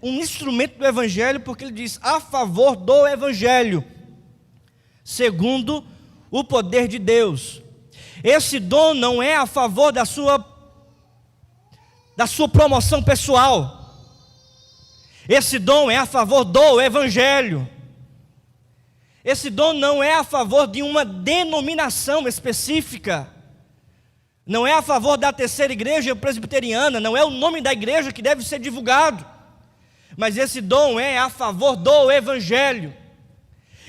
um instrumento do Evangelho, porque ele diz a favor do Evangelho, segundo o poder de Deus. Esse dom não é a favor da sua promoção pessoal. Esse dom é a favor do Evangelho. Esse dom não é a favor de uma denominação específica. Não é a favor da terceira igreja presbiteriana. Não é o nome da igreja que deve ser divulgado. Mas esse dom é a favor do Evangelho.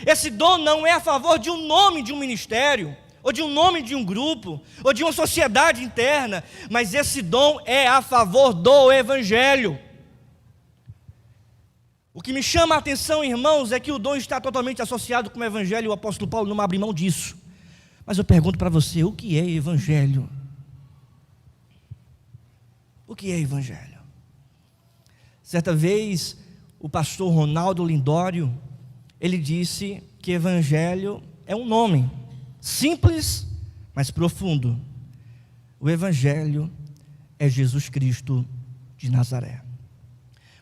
Esse dom não é a favor de um nome de um ministério, ou de um nome de um grupo, ou de uma sociedade interna. Mas esse dom é a favor do Evangelho. O que me chama a atenção, irmãos, é que o dom está totalmente associado com o Evangelho, e o apóstolo Paulo não abre mão disso. Mas eu pergunto para você, o que é Evangelho? O que é Evangelho? Certa vez, o pastor Ronaldo Lindório, ele disse que Evangelho é um nome, simples, mas profundo. O Evangelho é Jesus Cristo de Nazaré.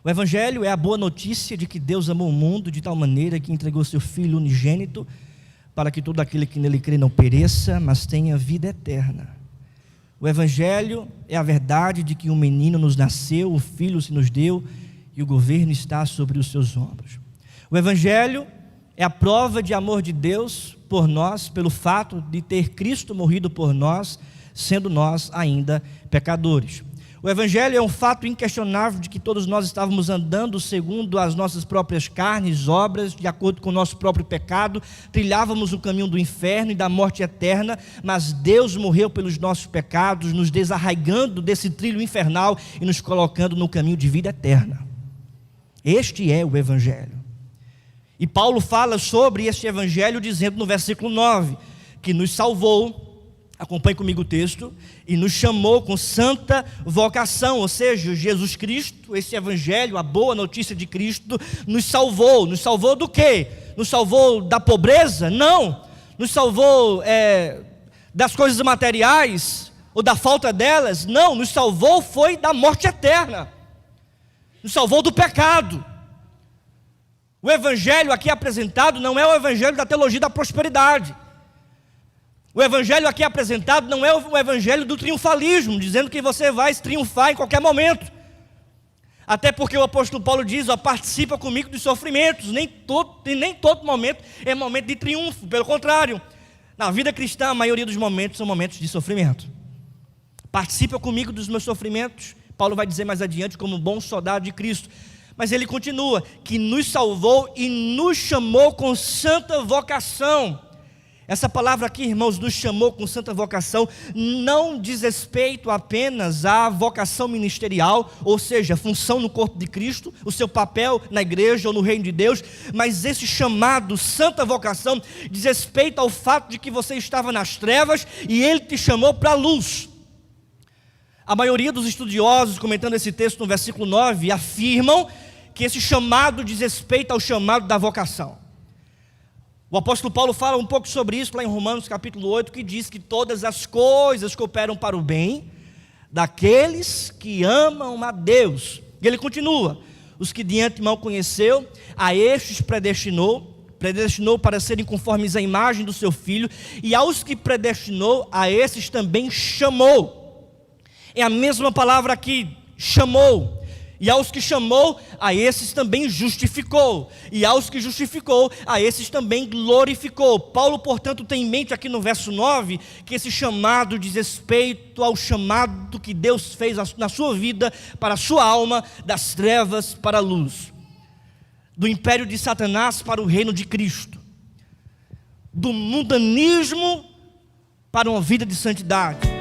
O Evangelho é a boa notícia de que Deus amou o mundo de tal maneira que entregou seu Filho unigênito, para que todo aquele que nele crê não pereça, mas tenha vida eterna. O Evangelho é a verdade de que um menino nos nasceu, o Filho se nos deu, e o governo está sobre os seus ombros. O Evangelho é a prova de amor de Deus por nós, pelo fato de ter Cristo morrido por nós, sendo nós ainda pecadores. O Evangelho é um fato inquestionável de que todos nós estávamos andando segundo as nossas próprias carnes, obras, de acordo com o nosso próprio pecado, trilhávamos o caminho do inferno e da morte eterna, mas Deus morreu pelos nossos pecados, nos desarraigando desse trilho infernal e nos colocando no caminho de vida eterna. Este é o Evangelho. E Paulo fala sobre este Evangelho dizendo no versículo 9, que nos salvou, acompanhe comigo o texto, e nos chamou com santa vocação, ou seja, Jesus Cristo, esse Evangelho, a boa notícia de Cristo, nos salvou do quê? Nos salvou da pobreza? Não, nos salvou das coisas materiais, ou da falta delas? Não, nos salvou foi da morte eterna, nos salvou do pecado. O Evangelho aqui apresentado não é o Evangelho da teologia da prosperidade. O Evangelho aqui apresentado não é o Evangelho do triunfalismo, dizendo que você vai triunfar em qualquer momento. Até porque o apóstolo Paulo diz, participa comigo dos sofrimentos. Nem todo momento é momento de triunfo. Pelo contrário, na vida cristã a maioria dos momentos são momentos de sofrimento. Participa comigo dos meus sofrimentos. Paulo vai dizer mais adiante, como um bom soldado de Cristo. Mas ele continua, que nos salvou e nos chamou com santa vocação. Essa palavra aqui, irmãos, nos chamou com santa vocação, não diz respeito apenas à vocação ministerial, ou seja, a função no corpo de Cristo, o seu papel na igreja ou no reino de Deus, mas esse chamado, santa vocação, diz respeito ao fato de que você estava nas trevas e Ele te chamou para a luz. A maioria dos estudiosos, comentando esse texto no versículo 9, afirmam que esse chamado diz respeito ao chamado da vocação. O apóstolo Paulo fala um pouco sobre isso lá em Romanos capítulo 8, que diz que todas as coisas cooperam para o bem daqueles que amam a Deus. E ele continua, os que de antemão conheceu, a estes predestinou para serem conformes à imagem do seu Filho, e aos que predestinou, a esses também chamou. É a mesma palavra aqui, chamou. E aos que chamou, a esses também justificou. E aos que justificou, a esses também glorificou. Paulo, portanto, tem em mente aqui no verso 9, que esse chamado diz respeito ao chamado que Deus fez na sua vida, para a sua alma, das trevas para a luz. Do império de Satanás para o reino de Cristo. Do mundanismo para uma vida de santidade.